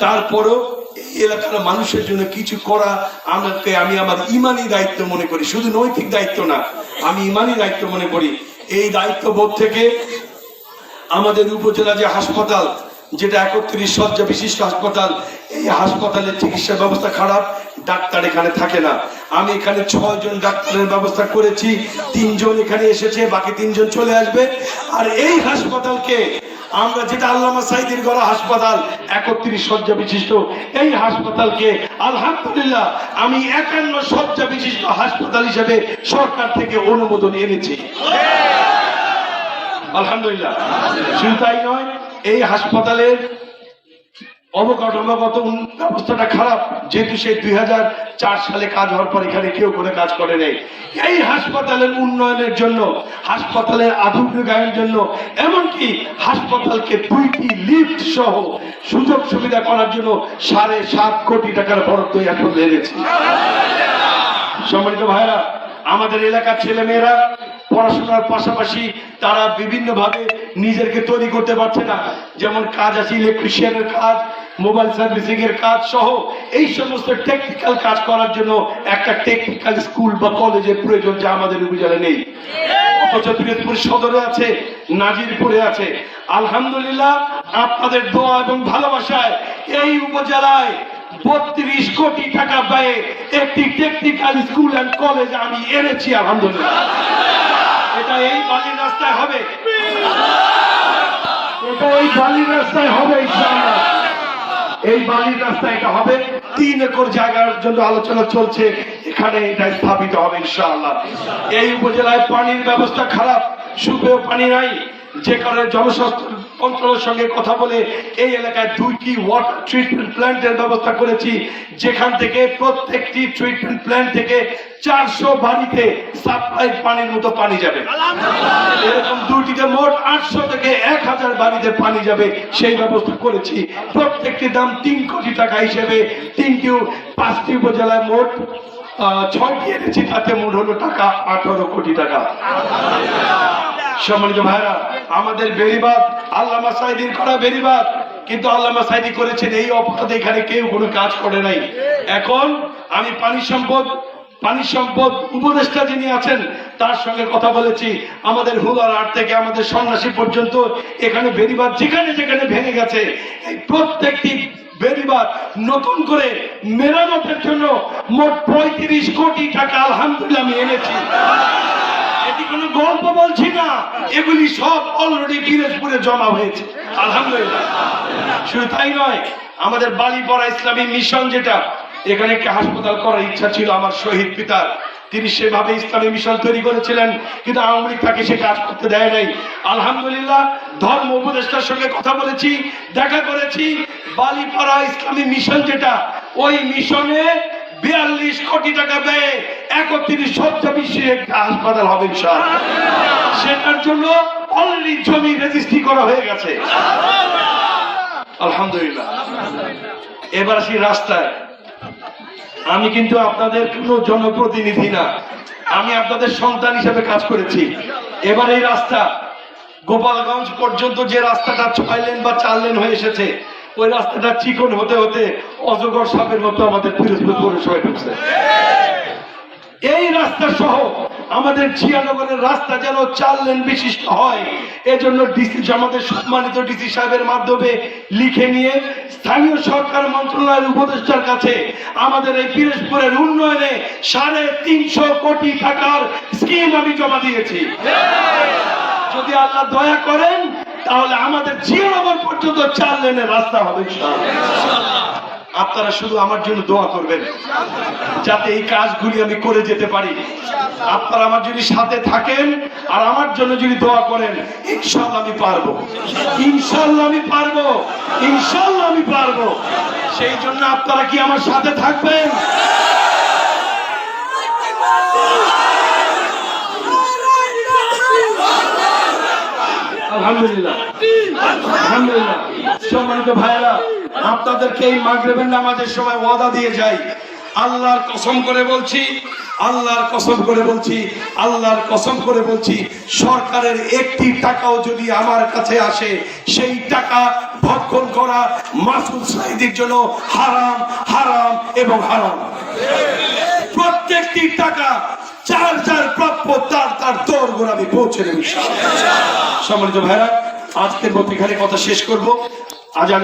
তারপরও এই এলাকার মানুষের জন্য কিছু করা আমি আমার ইমানি দায়িত্ব মনে করি, শুধু নৈতিক দায়িত্ব না, আমি ইমানি দায়িত্ব মনে করি। এই দায়িত্ববোধ থেকে আমাদের উপজেলা যে হাসপাতাল, যেটা 31 শয্যা বিশিষ্ট হাসপাতাল, এই হাসপাতালের চিকিৎসা ব্যবস্থা খারাপ, ডাক্তার এখানে থাকে না। আমি এখানে 6 জন ডাক্তারের ব্যবস্থা করেছি, 3 জন এখানে এসেছে, বাকি 3 জন চলে আসবে। আর এই হাসপাতালকে আমরা, যেটা আল্লামা সাঈদীর গড়া হাসপাতাল 31 শয্যা বিশিষ্ট, এই হাসপাতালকে আলহামদুলিল্লাহ আমি 51 শয্যা বিশিষ্ট হাসপাতাল হিসেবে সরকার থেকে অনুমোদন এনেছি, আলহামদুলিল্লাহ। শুধু তাই নয়, এই হাসপাতালের অবকাঠামোগত ব্যবস্থাটা খারাপ, যেহেতু সেই 2004 সালে কাজ হওয়ার পর এখানে কেউ কোনো কাজ করে নেই। এই হাসপাতালের উন্নয়নের জন্য, হাসপাতালের আধুনিকায়নের জন্য, এমনকি হাসপাতালকে 2টি লিফট সহ সুযোগ সুবিধা করার জন্য 7.5 কোটি টাকার বরাদ্দ এখন এনেছি। সম্মানিত ভাইরা, আমাদের এলাকার ছেলে মেয়েরা পড়াশোনার পাশাপাশি তারা বিভিন্ন ভাবে নিজেকে তৈরি করতে পারছে না, যেমন কাজ আছে ইলেকট্রিশিয়ানের কাজ, মোবাইল সার্ভিসিং এর কাজ সহ এই সমস্ত টেকনিক্যাল কাজ করার জন্য একটা টেকনিক্যাল স্কুল বা কলেজের প্রয়োজন, যা আমাদের উপজেলায় নেই। অথচ পিরোজপুর সদরে আছে, নাজিরপুরে আছে। আলহামদুলিল্লাহ আপনাদের দোয়া এবং ভালোবাসায় এই উপজেলায় 32 কোটি টাকা ব্যয়ে একটি টেকনিক্যাল স্কুল অ্যান্ড কলেজ আমি এনেছি, আলহামদুলিল্লাহ। এটা এই বালির রাস্তায় হবে, এটা এই বালির রাস্তায় হবে ইনশাআল্লাহ। এই বালির রাস্তায় এটা হবে। 3 একর জায়গার জন্য আলোচনা চলছে, এখানে এটা স্থাপিত হবে ইনশাআল্লাহ। এই উপজেলায় পানির ব্যবস্থা খারাপ, সুপেয় পানি নাই, যে কারণে জনস্বাস্থ্য মন্ত্রণালয়ের সঙ্গে কথা বলে এই এলাকায় 2টি ওয়াটার ট্রিটমেন্ট প্ল্যান্টের ব্যবস্থা করেছি, যেখান থেকে প্রত্যেকটি ট্রিটমেন্ট প্ল্যান্ট থেকে 400 বাড়িতে সাপ্লাই পানির মতো পানি যাবে। এরকম 2টিতে মোট 800 থেকে 1000 বাড়িতে পানি যাবে, সেই ব্যবস্থা করেছি। প্রত্যেকটি দাম 3 কোটি টাকা হিসেবে 5টি উপজেলায় মোট 6টি এনেছি, তাতে মোট হলো টাকা 18 কোটি টাকা। সম্মানিত ভাইরা, আমাদের বেড়িবাঁধ আল্লামা সাঈদীর করা বেড়িবাঁধ, কিন্তু আল্লামা সাঈদী করেছেন এই অপরাধে এখানে কেউ কোনো কাজ করে নাই। এখন আমি পানি সম্পদ উপদেষ্টা যিনি আছেন তার সঙ্গে কথা বলেছি, আমাদের হুলারহাট থেকে আমাদের সন্ন্যাসী পর্যন্ত এখানে বেড়িবাঁধ যেখানে যেখানে ভেঙে গেছে, এই প্রত্যেকটি বেড়িবাঁধ নতুন করে মেরামতের জন্য মোট 35 কোটি টাকা আলহামদুলিল্লাহ আমি এনেছি। এটি কোনো গল্প বলছি না, এগুলি সব অলরেডি পিরোজপুরে জমা হয়েছে, আলহামদুলিল্লাহ। শুধু তাই নয়, আমাদের বালিপাড়া ইসলামী মিশন, যেটা এখানে একটি হাসপাতাল করার ইচ্ছা ছিল আমার শহীদ পিতার, তিনি সেভাবে ইসলামী মিশন তৈরি করেছিলেন, কিন্তু আওয়ামী লীগ তাকে সে কাজ করতে দেয় নাই। আলহামদুলিল্লাহ ধর্ম উপদেষ্টার সঙ্গে কথা বলেছি, দেখা করেছি, বালিপাড়া ইসলামী মিশন যেটা, ওই মিশনে 42 কোটি টাকা ব্যয়ে 31 শয্যা বিশিষ্ট একটা হাসপাতাল হবে ইনশাআল্লাহ। সেটার জন্য অলরেডি জমি রেজিস্ট্রি করা হয়ে গেছে, আলহামদুলিল্লাহ। এবার আসি রাস্তায়। আমি কিন্তু আপনাদের কোনো জনপ্রতিনিধি না, আমি আপনাদের সন্তান হিসেবে কাজ করেছি। এবার এই রাস্তা গোপালগঞ্জ পর্যন্ত যে রাস্তাটা 6 লেন বা 4 লেন হয়ে এসেছে, ওই রাস্তাটা চিকন হতে হতে অজগর সাপের মতো আমাদের পিরোজপুর পৌরসভায় ঢুকছে। এই রাস্তা সহ আমাদের জিয়ানগরের রাস্তা যেন 4 লেন বিশিষ্ট হয়, এজন্য ডিসি, আমাদের সম্মানিত ডিসি সাহেবের মাধ্যমে লিখে নিয়ে স্থানীয় সরকার মন্ত্রণালয়ের উপদেষ্টার কাছে আমাদের এই পিরোজপুরের উন্নয়নে 350 কোটি টাকার স্কিম আমি জমা দিয়েছি। যদি আল্লাহ দয়া করেন তাহলে আমাদের জিয়ানগর পর্যন্ত 4 লেনের রাস্তা হবে ইনশাআল্লাহ। আপনারা শুধু আমার জন্য দোয়া করবেন, যাতে এই কাজগুলি আমি করে যেতে পারি। আপনারা আমার যদি সাথে থাকেন আর আমার জন্য যদি দোয়া করেন, ইনশাআল্লাহ আমি পারবো, ইনশাআল্লাহ আমি পারবো, ইনশাআল্লাহ আমি পারবো। সেই জন্য আপনারা কি আমার সাথে থাকবেন? আলহামদুলিল্লাহ, আলহামদুলিল্লাহ। সম্মানিত ভাইরা, আপনাদেরকে এই মাগরিবের নামাজের সময় ওয়াদা দিয়ে যাই, আল্লাহর কসম করে বলছি, আল্লাহর কসম করে বলছি, আল্লাহর কসম করে বলছি, সরকারের একটি টাকাও যদি আমার কাছে আসে, সেই টাকা ভক্ষণ করা মাসুদ সাঈদীর জন্য হারাম, হারাম এবং হারাম। প্রত্যেকটি টাকা যার যার প্রাপ্য তার তার দোরগোড়ায় আমি পৌঁছে দেব ইনশাআল্লাহ। সম্মানিত ভাইরা, আজকের মতো এখানে কথা শেষ করব। আজান